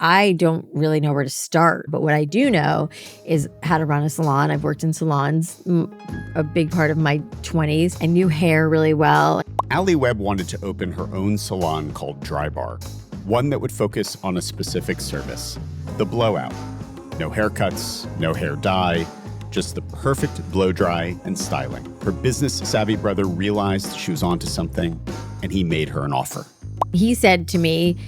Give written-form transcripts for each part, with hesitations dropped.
I don't really know where to start. But what I do know is how to run a salon. I've worked in salons a big part of my 20s. I knew hair really well. Alli Webb wanted to open her own salon called Drybar, one that would focus on a specific service, the blowout. No haircuts, no hair dye, just the perfect blow dry and styling. Her business-savvy brother realized she was onto something, and he made her an offer. He said to me,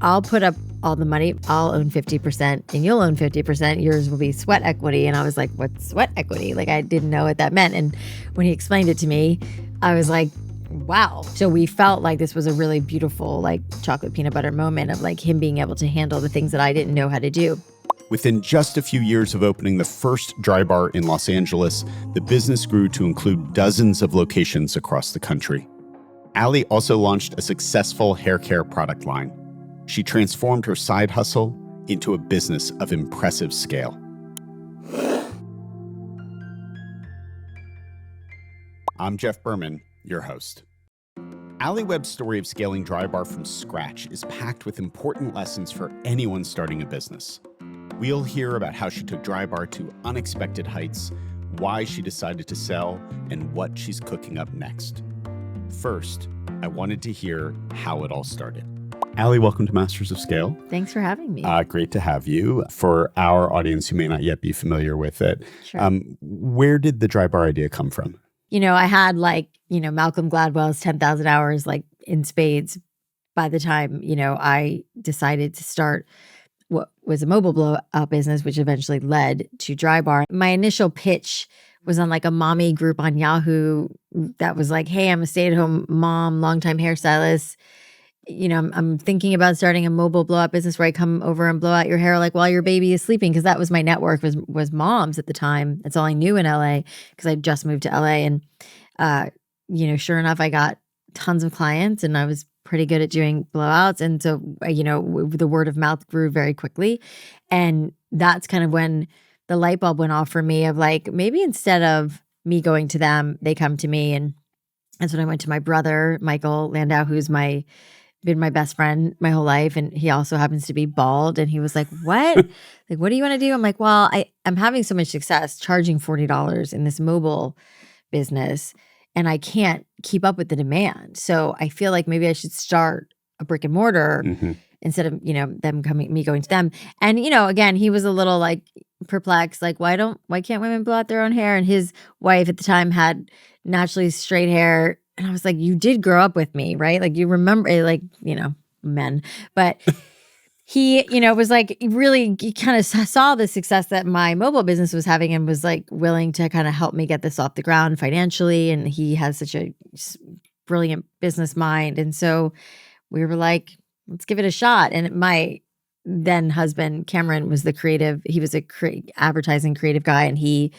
I'll put up all the money. I'll own 50% and you'll own 50%. Yours will be sweat equity. And I was like, what's sweat equity? Like, I didn't know what that meant. And when he explained it to me, I was like, wow. So we felt like this was a really beautiful, like, chocolate peanut butter moment of like him being able to handle the things that I didn't know how to do. Within just a few years of opening the first Drybar in Los Angeles, the business grew to include dozens of locations across the country. Alli also launched a successful hair care product line. She transformed her side hustle into a business of impressive scale. I'm Jeff Berman, your host. Alli Webb's story of scaling Drybar from scratch is packed with important lessons for anyone starting a business. We'll hear about how she took Drybar to unexpected heights, why she decided to sell, and what she's cooking up next. First, I wanted to hear how it all started. Alli, welcome to Masters of Scale. Thanks for having me. Great to have you. For our audience who may not yet be familiar with it, Sure. Where did the Drybar idea come from? I had Malcolm Gladwell's 10,000 hours like in spades by the time, I decided to start what was a mobile blowout business, which eventually led to Drybar. My initial pitch was on like a mommy group on Yahoo that was like, hey, I'm a stay-at-home mom, longtime hairstylist. I'm thinking about starting a mobile blowout business where I come over and blow out your hair like while your baby is sleeping, because that was my network was moms at the time. That's all I knew in LA because I just moved to LA. And, sure enough, I got tons of clients and I was pretty good at doing blowouts. And so, the word of mouth grew very quickly. And that's kind of when the light bulb went off for me of like, maybe instead of me going to them, they come to me. And that's when I went to my brother, Michael Landau, who's been my best friend my whole life. And he also happens to be bald. And he was like, what? Like, what do you want to do? I'm like, well, I'm having so much success charging $40 in this mobile business, and I can't keep up with the demand. So I feel like maybe I should start a brick and mortar instead of, me going to them. And, again, he was a little like perplexed, like, why can't women blow out their own hair? And his wife at the time had naturally straight hair. And I was like, you did grow up with me, right? Like, you remember, like, men. But he, was like, really, he kind of saw the success that my mobile business was having and was like willing to kind of help me get this off the ground financially. And he has such a brilliant business mind. And so we were like, let's give it a shot. And my then husband, Cameron, was the creative. He was a advertising creative guy. And he,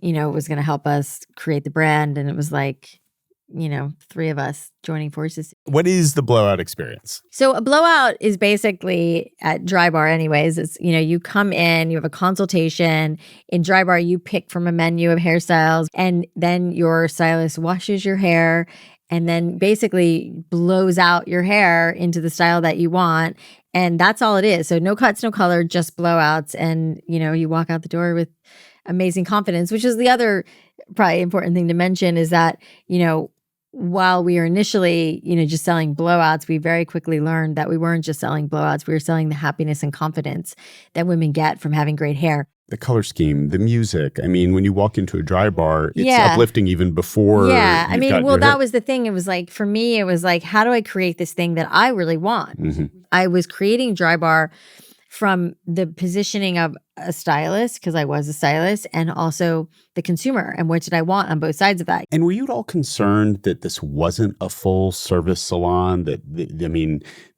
was going to help us create the brand. And it was like, three of us joining forces. What is the blowout experience? So a blowout is basically at Drybar anyways. It's, you come in, you have a consultation. In Drybar, you pick from a menu of hairstyles, and then your stylist washes your hair and then basically blows out your hair into the style that you want. And that's all it is. So no cuts, no color, just blowouts. And, you walk out the door with amazing confidence, which is the other probably important thing to mention is that, while we were initially, just selling blowouts, we very quickly learned that we weren't just selling blowouts. We were selling the happiness and confidence that women get from having great hair. The color scheme, the music. I mean, when you walk into a Drybar, it's uplifting even before. Yeah. I mean, well, that was the thing. It was like, for me, it was like, how do I create this thing that I really want? I was creating Drybar from the positioning of a stylist, because I was a stylist, and also the consumer, and what did I want on both sides of that. And were you at all concerned that this wasn't a full service salon? This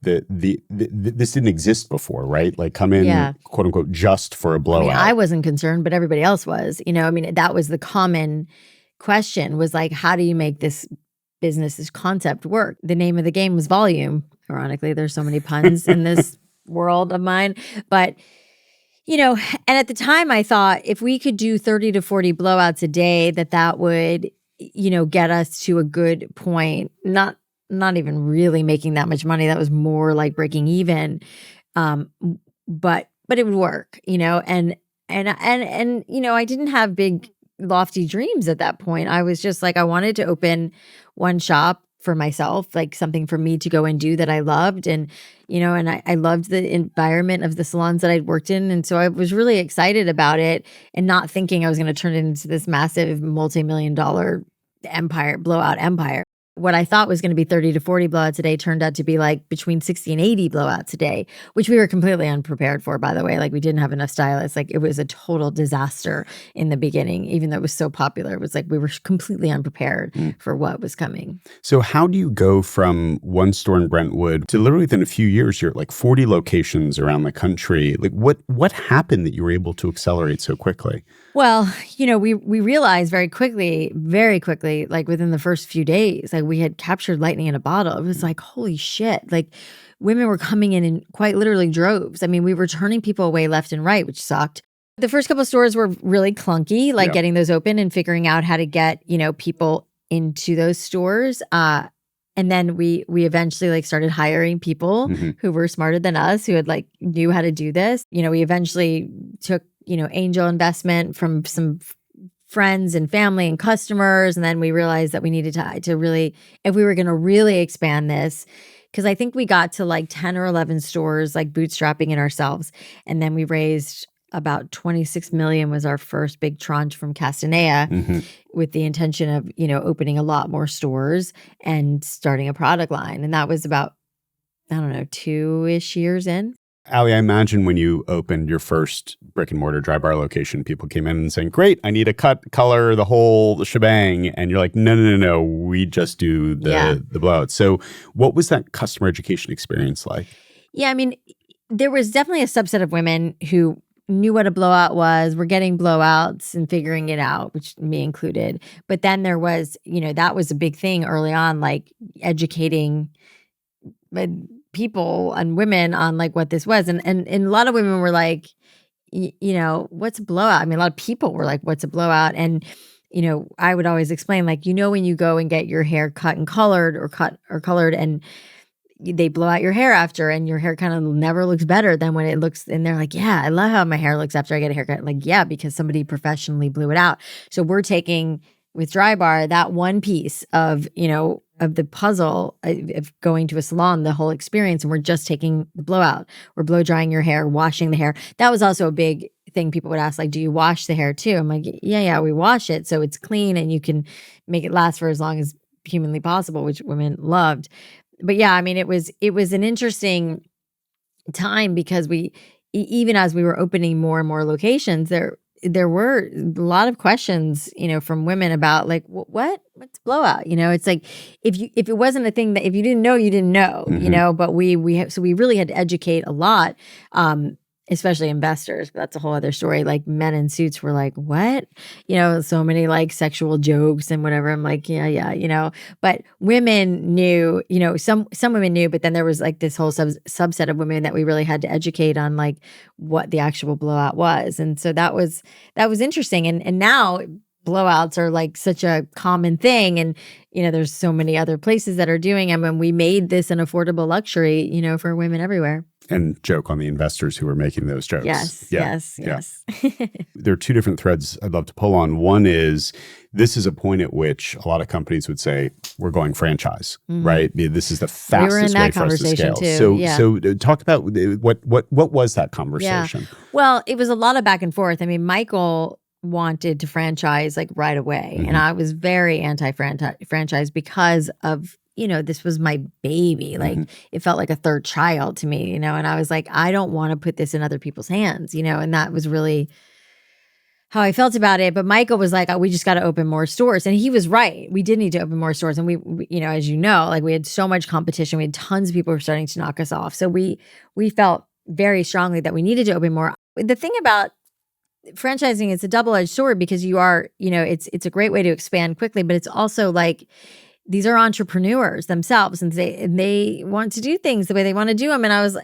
didn't exist before, right? Like come in, quote unquote, just for a blowout. I wasn't concerned, but everybody else was. That was the common question was like, how do you make this business, this concept work? The name of the game was volume. Ironically, there's so many puns in this world of mine. But, and at the time I thought if we could do 30 to 40 blowouts a day, that would, get us to a good point, not even really making that much money. That was more like breaking even. but it would work, and I didn't have big lofty dreams at that point. I was just like, I wanted to open one shop for myself, like something for me to go and do that I loved. And, I loved the environment of the salons that I'd worked in. And so I was really excited about it and not thinking I was going to turn it into this massive multi-million-dollar blowout empire. What I thought was going to be 30 to 40 blowouts a day turned out to be like between 60 and 80 blowouts a day, which we were completely unprepared for, by the way. Like, we didn't have enough stylists. Like, it was a total disaster in the beginning, even though it was so popular. It was like we were completely unprepared for what was coming. So how do you go from one store in Brentwood to literally within a few years, you're at like 40 locations around the country? Like, what happened that you were able to accelerate so quickly? Well, we realized very quickly, like within the first few days, like we had captured lightning in a bottle. It was like, holy shit. Like, women were coming in quite literally droves. I mean, we were turning people away left and right, which sucked. The first couple of stores were really clunky, like getting those open and figuring out how to get, people into those stores. And then we eventually like started hiring people who were smarter than us, who had like knew how to do this. We eventually took, angel investment from some friends and family and customers. And then we realized that we needed to really, if we were going to really expand this, because I think we got to like 10 or 11 stores, like bootstrapping it ourselves. And then we raised about 26 million was our first big tranche from Castanea with the intention of, opening a lot more stores and starting a product line. And that was about, 2-ish years in. Alli, I imagine when you opened your first brick and mortar Drybar location, people came in and saying, great, I need a cut, color, the whole shebang. And you're like, no, we just do the blowout. So what was that customer education experience like? Yeah, I mean, there was definitely a subset of women who knew what a blowout was, were getting blowouts and figuring it out, which me included. But then there was, that was a big thing early on, like educating people and women on like what this was. And a lot of women were like, what's a blowout? I mean, a lot of people were like, what's a blowout? And, I would always explain, like, when you go and get your hair cut and colored or colored and they blow out your hair after, and your hair kind of never looks better than when it looks, and they're like, yeah, I love how my hair looks after I get a haircut. Like, yeah, because somebody professionally blew it out. So we're taking with Drybar that one piece of, of the puzzle of going to a salon, the whole experience, and we're just taking the blowout. We're blow drying your hair, washing the hair. That was also a big thing people would ask, like, do you wash the hair too? I'm like, yeah, we wash it so it's clean and you can make it last for as long as humanly possible, which women loved. But yeah, I mean, it was an interesting time because even as we were opening more and more locations, there were a lot of questions, from women about like, what's blowout? It's like, if it wasn't a thing that if you didn't know, you didn't know, but we really had to educate a lot, especially investors, but that's a whole other story. Like, men in suits were like, what? So many like sexual jokes and whatever. I'm like, yeah, but women knew, some women knew, but then there was like this whole subset of women that we really had to educate on like what the actual blowout was. And so that was interesting. And now blowouts are like such a common thing. And, there's so many other places that are doing them. And we made this an affordable luxury, for women everywhere. And joke on the investors who were making those jokes. Yes. There are two different threads I'd love to pull on. One is, this is a point at which a lot of companies would say, we're going franchise, right? This is the fastest way for us to scale. Too. So talk about what was that conversation? Yeah. Well, it was a lot of back and forth. I mean, Michael wanted to franchise like right away. And I was very anti-franchise because of, this was my baby. Like, it felt like a third child to me, and I was like, I don't want to put this in other people's hands, and that was really how I felt about it. But Michael was like, oh, we just got to open more stores. And he was right. We did need to open more stores. And we as like we had so much competition. We had tons of people who were starting to knock us off. So we felt very strongly that we needed to open more. The thing about franchising, it's a double-edged sword because you are, it's a great way to expand quickly, but it's also like, these are entrepreneurs themselves, and they want to do things the way they want to do them. And I was,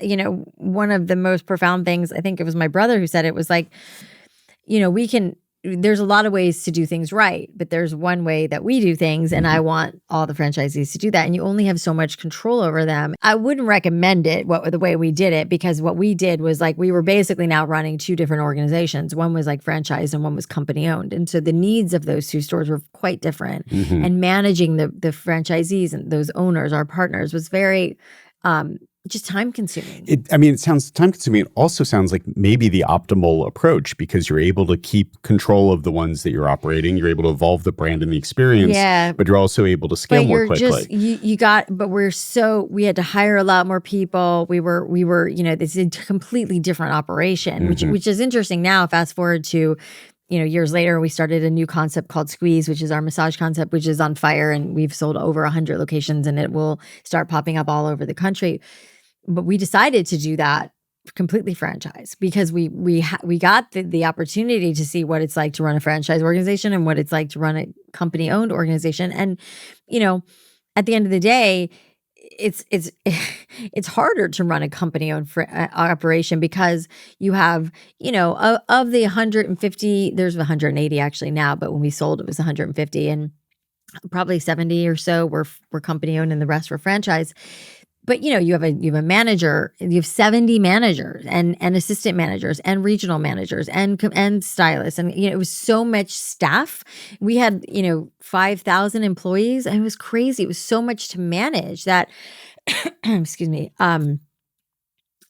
one of the most profound things, I think it was my brother who said it, was like, we can there's a lot of ways to do things right, but there's one way that we do things, and I want all the franchisees to do that. And you only have so much control over them. I wouldn't recommend it the way we did it, because what we did was like, we were basically now running two different organizations. One was like franchise and one was company owned. And so the needs of those two stores were quite different. And managing the franchisees and those owners, our partners, was very just time consuming. It sounds time consuming. It also sounds like maybe the optimal approach, because you're able to keep control of the ones that you're operating. You're able to evolve the brand and the experience, but you're also able to scale more quickly. We had to hire a lot more people. We were, this is a completely different operation, which is interesting now. Fast forward to, years later, we started a new concept called Squeeze, which is our massage concept, which is on fire. And we've sold over 100 locations, and it will start popping up all over the country. But we decided to do that completely franchise, because we got the opportunity to see what it's like to run a franchise organization and what it's like to run a company owned organization. And, at the end of the day, it's harder to run a company owned operation, because you have, of the 150, there's 180 actually now, but when we sold it was 150, and probably 70 or so were company owned and the rest were franchise. But you have a manager, you have 70 managers and assistant managers and regional managers and stylists, and it was so much staff. We had 5,000 employees, and it was crazy. It was so much to manage that. Excuse me.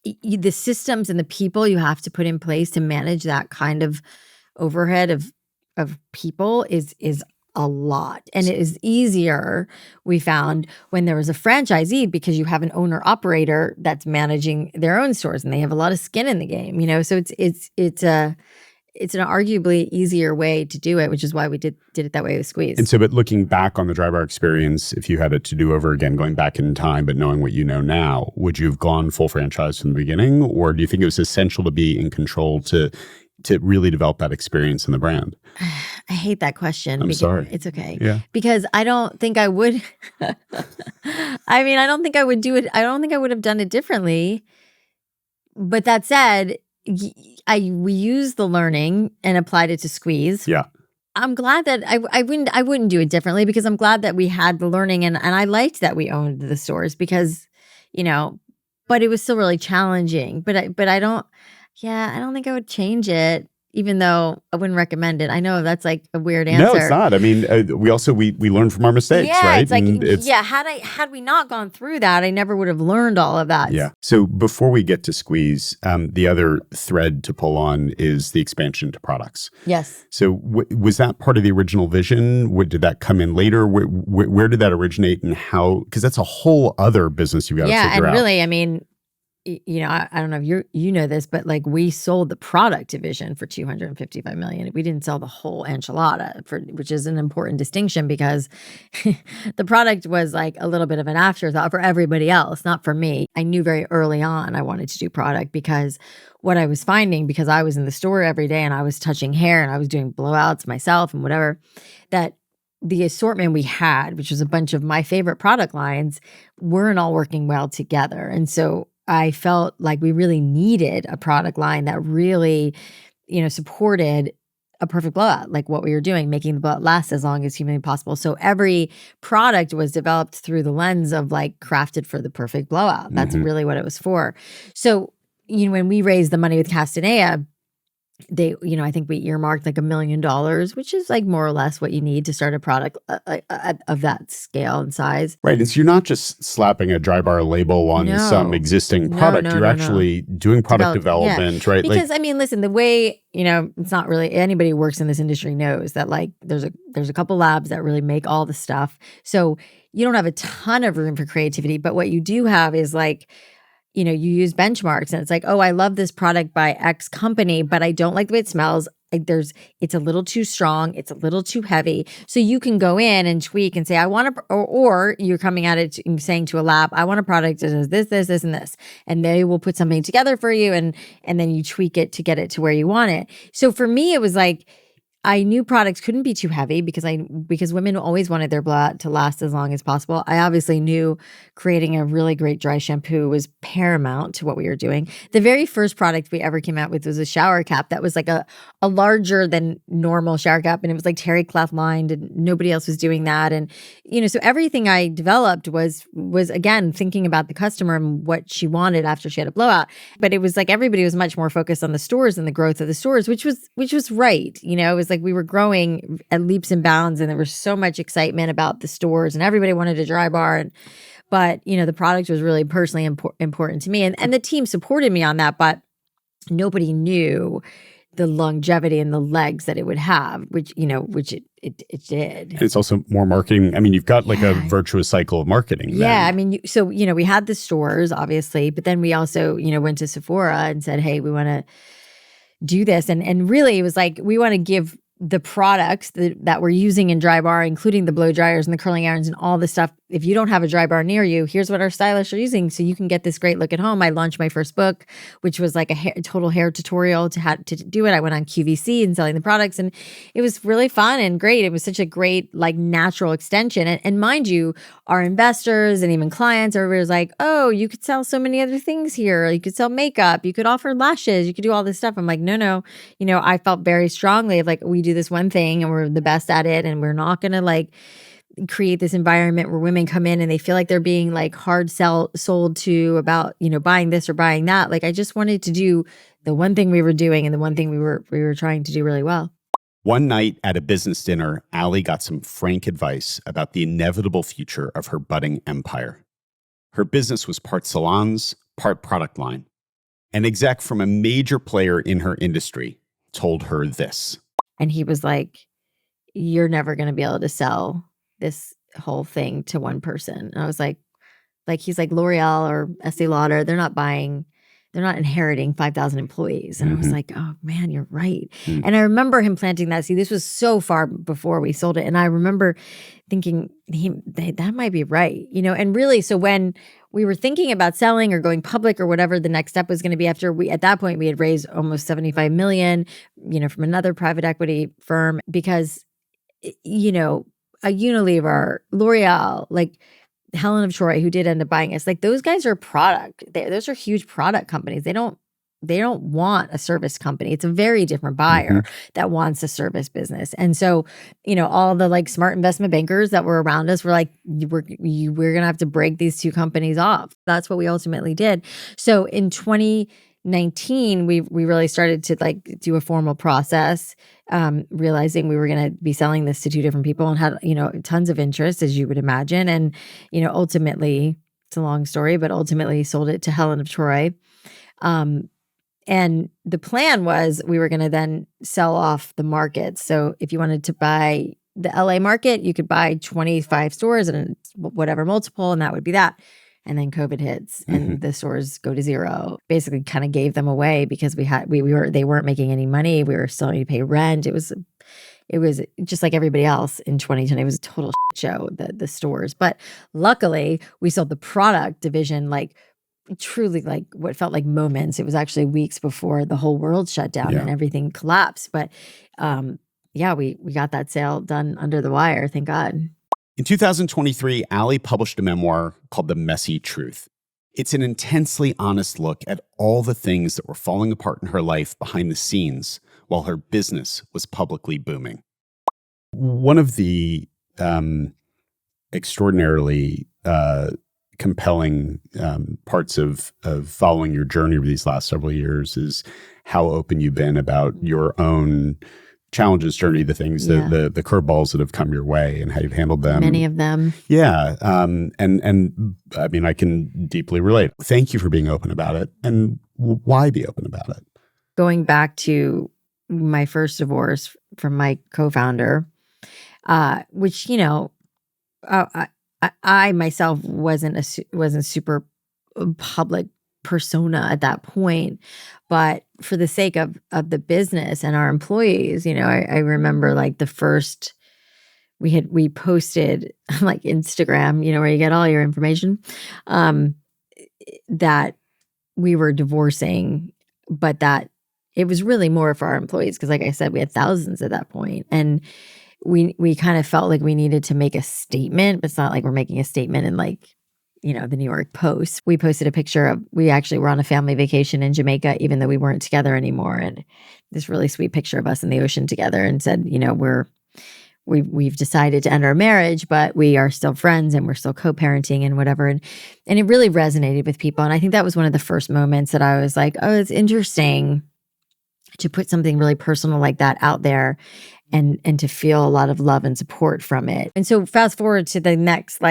The systems and the people you have to put in place to manage that kind of overhead of people is a lot. And it is easier, we found, when there was a franchisee, because you have an owner operator that's managing their own stores and they have a lot of skin in the game, so it's an arguably easier way to do it, which is why we did it that way with Squeeze. And so, but looking back on the Drybar experience, if you had it to do over again, going back in time, but knowing what you know now, would you have gone full franchise from the beginning? Or do you think it was essential to be in control to really develop that experience in the brand? I hate that question. I'm sorry. It's okay. Yeah. Because I don't think I would. I don't think I would do it. I don't think I would have done it differently. But that said, we used the learning and applied it to Squeeze. Yeah. I'm glad that I wouldn't do it differently, because I'm glad that we had the learning, and I liked that we owned the stores, because, but it was still really challenging. But I don't think I would change it, even though I wouldn't recommend it. I know that's like a weird answer. No, it's not. I mean, we learn from our mistakes, right? It's like, had we not gone through that, I never would have learned all of that. Yeah. So before we get to Squeeze, the other thread to pull on is the expansion to products. Yes. So was that part of the original vision? Did that come in later? Where did that originate, and how? Because that's a whole other business you've got to figure out. Yeah, and really, I mean, I don't know if you know this, but like, we sold the product division for $255 million. We didn't sell the whole enchilada, which is an important distinction, because the product was like a little bit of an afterthought for everybody else, not for me. I knew very early on I wanted to do product, because what I was finding, because I was in the store every day and I was touching hair and I was doing blowouts myself and whatever, that the assortment we had, which was a bunch of my favorite product lines, weren't all working well together. And so I felt like we really needed a product line that really, supported a perfect blowout, like what we were doing, making the blowout last as long as humanly possible. So every product was developed through the lens of like, crafted for the perfect blowout. That's really what it was for. So, when we raised the money with Castanea, I think we earmarked like $1 million, which is like more or less what you need to start a product of that scale and size. Right. And so you're not just slapping a Drybar label on some existing product. You're actually doing product development, right? Because listen, the way, it's not really, anybody who works in this industry knows that like there's a couple labs that really make all the stuff. So you don't have a ton of room for creativity, but what you do have is like, you use benchmarks, and it's like, oh, I love this product by X company, but I don't like the way it smells. It's a little too strong. It's a little too heavy. So you can go in and tweak and say, I want to, or you're coming at it and saying to a lab, I want a product that does this, and this. And they will put something together for you. And then you tweak it to get it to where you want it. So for me, it was like, I knew products couldn't be too heavy because women always wanted their blowout to last as long as possible. I obviously knew creating a really great dry shampoo was paramount to what we were doing. The very first product we ever came out with was a shower cap that was like a larger than normal shower cap, and it was like terry cloth lined, and nobody else was doing that. And so everything I developed was again thinking about the customer and what she wanted after she had a blowout. But it was like everybody was much more focused on the stores and the growth of the stores, which was right. It was like we were growing at leaps and bounds, and there was so much excitement about the stores, and everybody wanted a Drybar. But the product was really personally important to me, and the team supported me on that. But nobody knew the longevity and the legs that it would have, which it did. And it's also more marketing. I mean, you've got like a virtuous cycle of marketing. Yeah. Then. I mean, so, we had the stores, obviously, but then we also, went to Sephora and said, hey, we want to do this. And really it was like, we want to give the products that we're using in Drybar, including the blow dryers and the curling irons and all the stuff. If you don't have a Drybar near you, here's what our stylists are using so you can get this great look at home. I launched my first book, which was like a total hair tutorial to do it. I went on QVC and selling the products, and it was really fun and great. It was such a great like natural extension. And mind you, our investors and even clients, everybody was like, oh, you could sell so many other things here. You could sell makeup, you could offer lashes, you could do all this stuff. I'm like, no. I felt very strongly of like, we do this one thing and we're the best at it, and we're not going to like create this environment where women come in and they feel like they're being like hard sold to about, buying this or buying that. Like, I just wanted to do the one thing we were doing and the one thing we were trying to do really well. One night at a business dinner, Alli got some frank advice about the inevitable future of her budding empire. Her business was part salons, part product line. An exec from a major player in her industry told her this. And he was like, you're never going to be able to sell this whole thing to one person. And I was like he's like L'Oreal or Estee Lauder. They're not inheriting 5,000 employees. And I was like, oh man, you're right. And I remember him planting that seed. This was so far before we sold it. And I remember thinking that might be right, and really, so when we were thinking about selling or going public or whatever the next step was going to be after at that point, we had raised almost 75 million, from another private equity firm because, a Unilever, L'Oreal, like Helen of Troy, who did end up buying us, like those guys are product. Those are huge product companies. They don't want a service company. It's a very different buyer that wants a service business. And so, all the like smart investment bankers that were around us were like, we're going to have to break these two companies off. That's what we ultimately did. So in 2019, we really started to like do a formal process, realizing we were going to be selling this to two different people and had, tons of interest, as you would imagine. And, ultimately, it's a long story, but ultimately sold it to Helen of Troy. And the plan was we were going to then sell off the markets. So if you wanted to buy the LA market, you could buy 25 stores and whatever multiple, and that would be that. And then COVID hits and the stores go to zero. Basically kind of gave them away because they weren't making any money. We were still need to pay rent. It was just like everybody else in 2010. It was a total shit show, the stores. But luckily we sold the product division like truly like what felt like moments. It was actually weeks before the whole world shut down and everything collapsed. But we got that sale done under the wire, thank God. In 2023, Alli published a memoir called The Messy Truth. It's an intensely honest look at all the things that were falling apart in her life behind the scenes while her business was publicly booming. One of the extraordinarily compelling parts of following your journey over these last several years is how open you've been about your own challenges, journey, the things, the curveballs that have come your way and how you've handled them. Many of them. Yeah. And I mean, I can deeply relate. Thank you for being open about it. And why be open about it? Going back to my first divorce from my co-founder, which, I myself wasn't super public persona at that point, but for the sake of the business and our employees, I remember like the first we posted like Instagram, where you get all your information, that we were divorcing, but that it was really more for our employees because, like I said, we had thousands at that point, and we kind of felt like we needed to make a statement, but it's not like we're making a statement in like, the New York Post. We posted a picture of, we actually were on a family vacation in Jamaica, even though we weren't together anymore. And this really sweet picture of us in the ocean together, and said, we've decided to end our marriage, but we are still friends and we're still co-parenting and whatever. And it really resonated with people. And I think that was one of the first moments that I was like, oh, it's interesting to put something really personal like that out there and to feel a lot of love and support from it. And so fast forward to the next,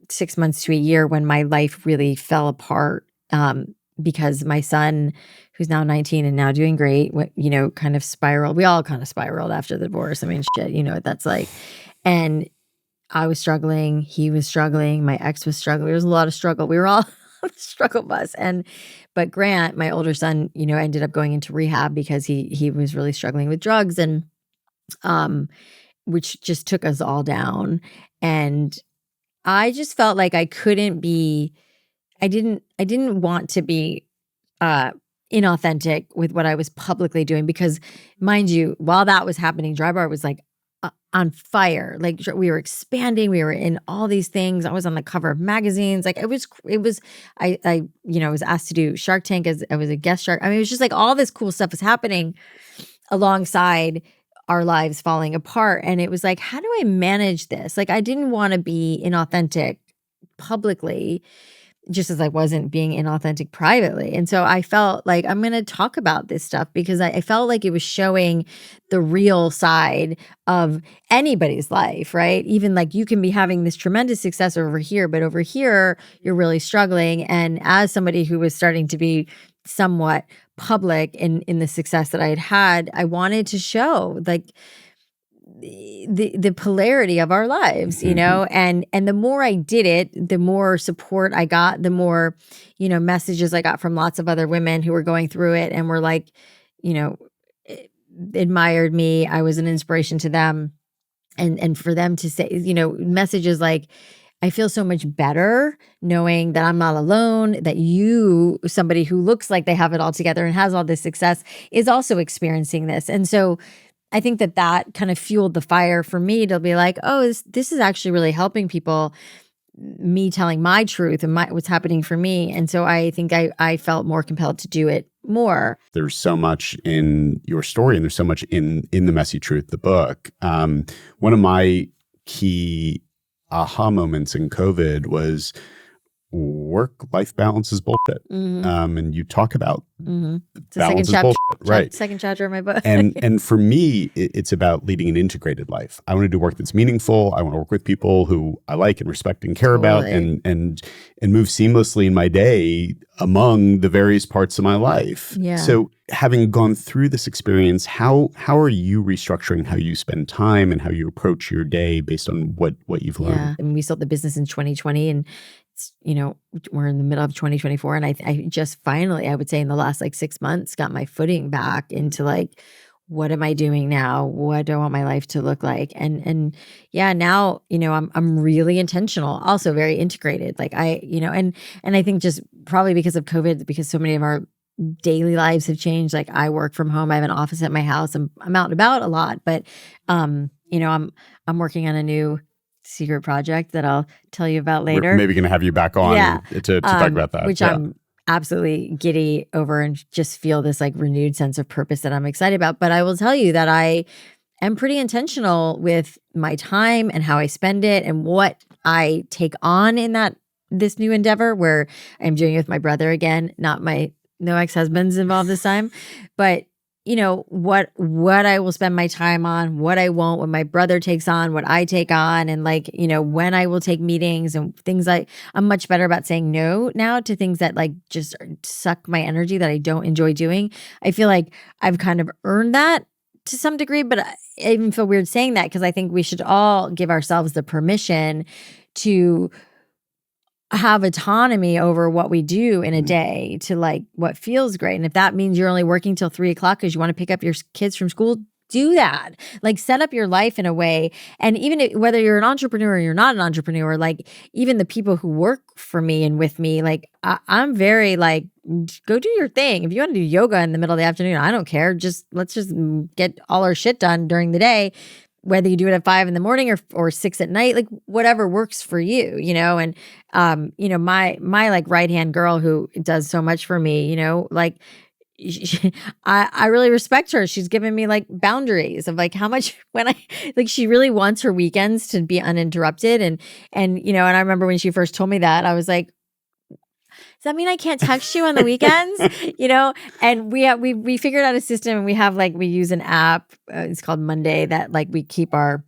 6 months to a year, when my life really fell apart, because my son, who's now 19 and now doing great, kind of spiraled. We all kind of spiraled after the divorce. I mean, shit, you know what that's like. And I was struggling. He was struggling. My ex was struggling. There was a lot of struggle. We were all on the struggle bus. But Grant, my older son, ended up going into rehab because he was really struggling with drugs, and which just took us all down. And I just felt like I didn't want to be inauthentic with what I was publicly doing, because, mind you, while that was happening, Drybar was like on fire. Like, we were expanding, we were in all these things. I was on the cover of magazines. Like, I was asked to do Shark Tank as I was a guest shark. I mean, it was just like all this cool stuff was happening alongside our lives falling apart. And it was like, how do I manage this? Like, I didn't want to be inauthentic publicly, just as I wasn't being inauthentic privately. And so I felt like, I'm going to talk about this stuff because I felt like it was showing the real side of anybody's life, right? Even like, you can be having this tremendous success over here, but over here, you're really struggling. And as somebody who was starting to be somewhat public in the success that I had, I wanted to show like the polarity of our lives, and the more I did it, the more support I got, the more, messages I got from lots of other women who were going through it and were like, admired me. I was an inspiration to them. And for them to say, messages like, I feel so much better knowing that I'm not alone, that you, somebody who looks like they have it all together and has all this success, is also experiencing this. And so I think that kind of fueled the fire for me to be like, oh, this is actually really helping people, me telling my truth and what's happening for me. And so I think I felt more compelled to do it more. There's so much in your story, and there's so much in The Messy Truth, the book. One of my key aha moments in COVID was work-life balance is bullshit. And you talk about balance is bullshit, right? Second chapter of my book. and for me, it's about leading an integrated life. I want to do work that's meaningful. I want to work with people who I like and respect and care about, and move seamlessly in my day among the various parts of my life. Yeah. So having gone through this experience, how are you restructuring how you spend time and how you approach your day based on what you've learned? Yeah. And we sold the business in 2020, and we're in the middle of 2024. And I just finally, I would say in the last 6 months, got my footing back into what am I doing now? What do I want my life to look like? And yeah, now, I'm really intentional, also very integrated. And I think just probably because of COVID, because so many of our daily lives have changed. Like, I work from home. I have an office at my house. I'm out and about a lot, but, I'm working on a new secret project that I'll tell you about later. We're maybe going to have you back on to talk about that. Which I'm absolutely giddy over, and just feel this renewed sense of purpose that I'm excited about. But I will tell you that I am pretty intentional with my time and how I spend it and what I take on in this new endeavor, where I'm doing it with my brother again, no ex-husbands involved this time, but what I will spend my time on, what I won't, what my brother takes on, what I take on, and when I will take meetings and things. I'm much better about saying no now to things that just suck my energy, that I don't enjoy doing. I feel like I've kind of earned that to some degree, but I even feel weird saying that, because I think we should all give ourselves the permission to have autonomy over what we do in a day, to what feels great. And if that means you're only working till 3:00 because you want to pick up your kids from school, do that. Like set up your life in a way. And even whether you're an entrepreneur or you're not an entrepreneur, like even the people who work for me and with me, like I'm very like, go do your thing. If you want to do yoga in the middle of the afternoon, I don't care. Let's just get all our shit done during the day, whether you do it at 5 in the morning or 6 at night, like whatever works for you, and, my like right-hand girl who does so much for me, like, I really respect her. She's given me like boundaries of like how much like she really wants her weekends to be uninterrupted. And I remember when she first told me that, I was like, does that mean I can't text you on the weekends? And we figured out a system, and we use an app. It's called Monday that like we keep our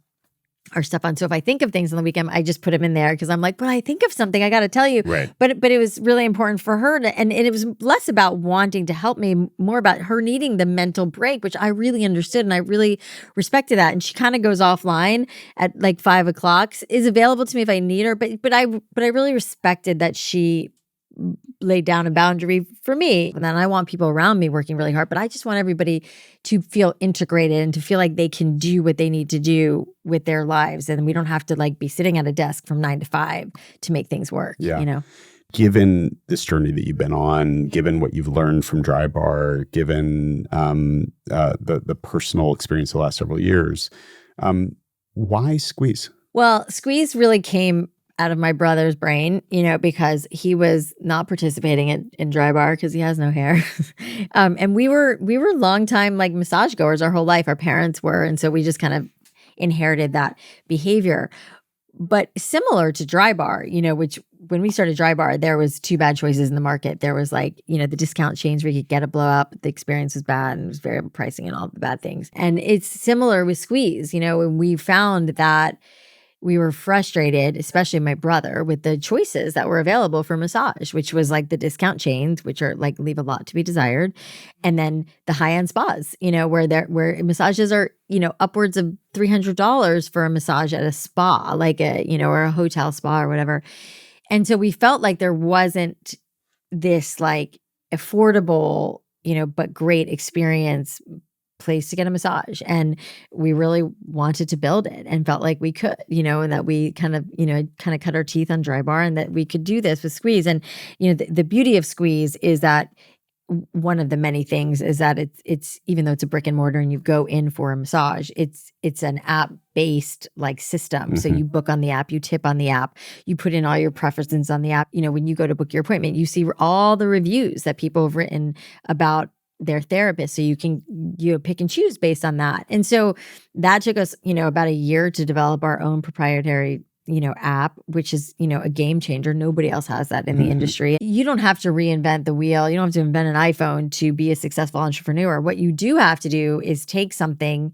stuff on. So if I think of things on the weekend, I just put them in there because I'm like, but I think of something, I got to tell you. Right. But it was really important for her and it was less about wanting to help me, more about her needing the mental break, which I really understood and I really respected that. And she kind of goes offline at like 5 o'clock, is available to me if I need her. But I really respected that she laid down a boundary for me. And then I want people around me working really hard, but I just want everybody to feel integrated and to feel like they can do what they need to do with their lives. And we don't have to like be sitting at a desk from 9 to 5 to make things work, Given this journey that you've been on, given what you've learned from Drybar, given the personal experience of the last several years, why Squeeze? Well, Squeeze really came out of my brother's brain, because he was not participating in Drybar because he has no hair. And we were longtime like massage goers our whole life. Our parents were. And so we just kind of inherited that behavior. But similar to Drybar, which when we started Drybar, there was 2 bad choices in the market. There was like, the discount chains where you could get a blowout, but the experience was bad and it was variable pricing and all the bad things. And it's similar with Squeeze, and we found that we were frustrated, especially my brother, with the choices that were available for massage, which was like the discount chains, which are like leave a lot to be desired, and then the high-end spas, where massages are, upwards of $300 for a massage at a spa, like or a hotel spa or whatever. And so we felt like there wasn't this like affordable, but great experience place to get a massage, and we really wanted to build it and felt like we could, and that we kind of cut our teeth on Drybar and that we could do this with Squeeze. And the beauty of Squeeze is that one of the many things is that it's even though it's a brick and mortar and you go in for a massage, it's an app based like system. Mm-hmm. So you book on the app, you tip on the app, you put in all your preferences on the app. When you go to book your appointment, you see all the reviews that people have written about their therapist, so you can pick and choose based on that. And so that took us about a year to develop our own proprietary app, which is a game changer. Nobody else has that in the industry. You don't have to reinvent the wheel. You don't have to invent an iPhone to be a successful entrepreneur. What you do have to do is take something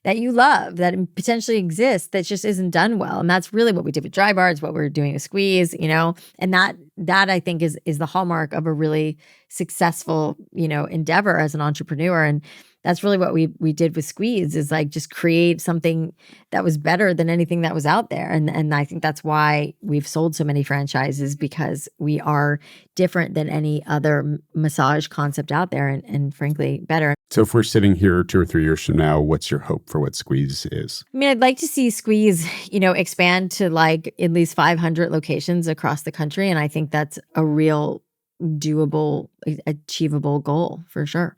that you love, that potentially exists, that just isn't done well. And that's really what we did with Drybar. It's what we're doing with Squeeze, and that I think is the hallmark of a really successful, endeavor as an entrepreneur. And that's really what we did with Squeeze, is like just create something that was better than anything that was out there. And I think that's why we've sold so many franchises, because we are different than any other massage concept out there, and frankly, better. So if we're sitting here 2 or 3 years from now, what's your hope for what Squeeze is? I mean, I'd like to see Squeeze, expand to like at least 500 locations across the country. And I think that's a real doable, achievable goal for sure.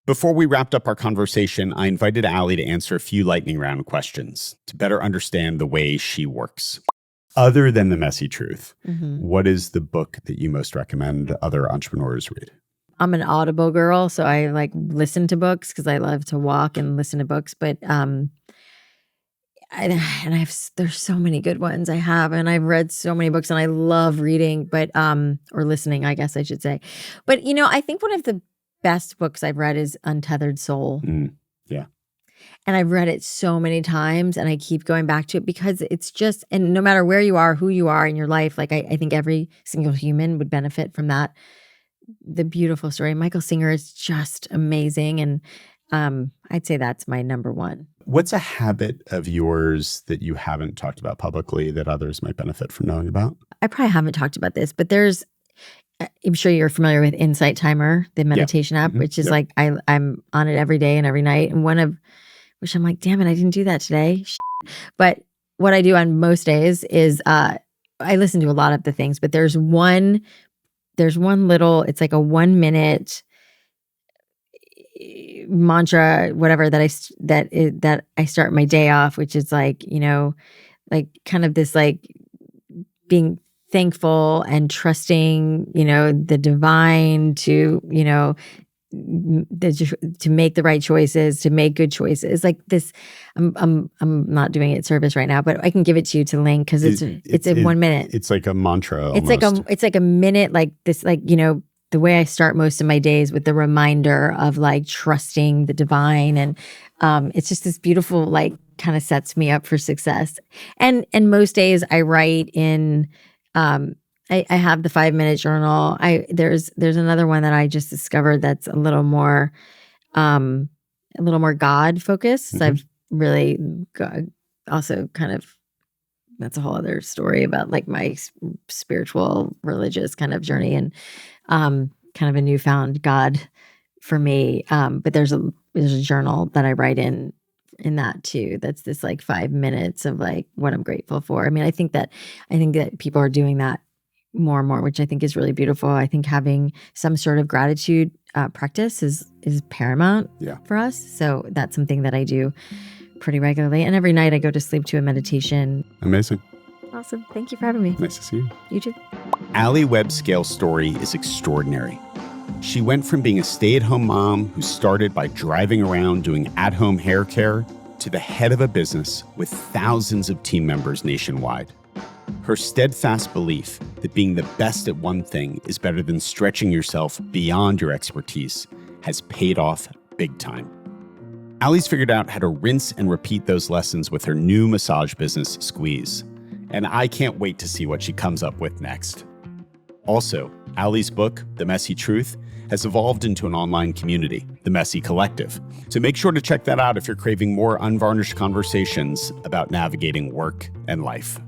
Before we wrapped up our conversation, I invited Alli to answer a few lightning round questions to better understand the way she works. Other than the messy truth, what is the book that you most recommend other entrepreneurs read? I'm an Audible girl, so I like listen to books because I love to walk and listen to books. But there's so many good ones I have, and I've read so many books, and I love reading, but or listening, I guess I should say. But I think one of the best books I've read is Untethered Soul. Yeah. And I've read it so many times, and I keep going back to it because it's just, and no matter where you are, who you are in your life, like I think every single human would benefit from that. The beautiful story. Michael Singer is just amazing. And I'd say that's my number one. What's a habit of yours that you haven't talked about publicly that others might benefit from knowing about? I probably haven't talked about this, but I'm sure you're familiar with Insight Timer, the meditation app, which is like, I'm on it every day and every night. And one of which I'm like, damn it, I didn't do that today. But what I do on most days is I listen to a lot of the things, but there's one little, it's like a 1 minute mantra, whatever, that I start my day off, which is like, like kind of this like being thankful and trusting, the divine to, to make the right choices, to make good choices. Like this, I'm not doing it service right now, but I can give it to you to link because it's in 1 minute. It's like a mantra. It's like a minute, like this, like, the way I start most of my days with the reminder of like trusting the divine. And it's just this beautiful, like kind of sets me up for success. And most days I write in, I have the 5-minute journal. There's another one that I just discovered that's a little more God focused. So I've really also kind of, that's a whole other story about like my spiritual religious kind of journey and kind of a newfound God for me. But there's a journal that I write in that too. That's this like 5 minutes of like what I'm grateful for. I mean, I think that people are doing that more and more, which I think is really beautiful. I think having some sort of gratitude practice is paramount for us. So that's something that I do pretty regularly. And every night I go to sleep to a meditation. Amazing. Awesome. Thank you for having me. Nice to see you. You too. Alli Webb's scale story is extraordinary. She went from being a stay-at-home mom who started by driving around doing at-home hair care to the head of a business with thousands of team members nationwide. Her steadfast belief that being the best at one thing is better than stretching yourself beyond your expertise has paid off big time. Alli's figured out how to rinse and repeat those lessons with her new massage business, Squeeze. And I can't wait to see what she comes up with next. Also, Alli's book, The Messy Truth, has evolved into an online community, The Messy Collective. So make sure to check that out if you're craving more unvarnished conversations about navigating work and life.